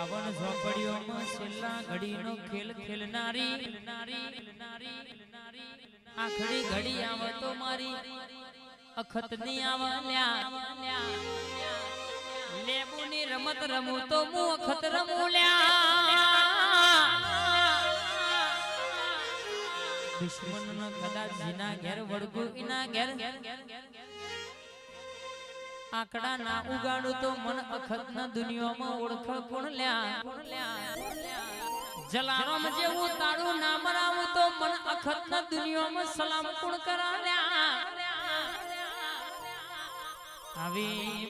પાવન ઝોપડીઓમાં છેલ્લા ઘડીનો ખેલ ખેલનારી આખડી ઘડી આવે તો મારી અખતની આવલ્યા લેબુની રમત રમું તો હું અખત રમું લ્યા દુશ્મનનો કદાચ જીના ઘેર વળગું ઇના ઘેર આકડા ના ઉગાડું તો મન અખતના દુનિયામાં ઓળખ કોણ લ્યા જલારામ જેવું તારું નામ રાવું તો મન અખતના દુનિયામાં સલામ કોણ કરા લ્યા આવી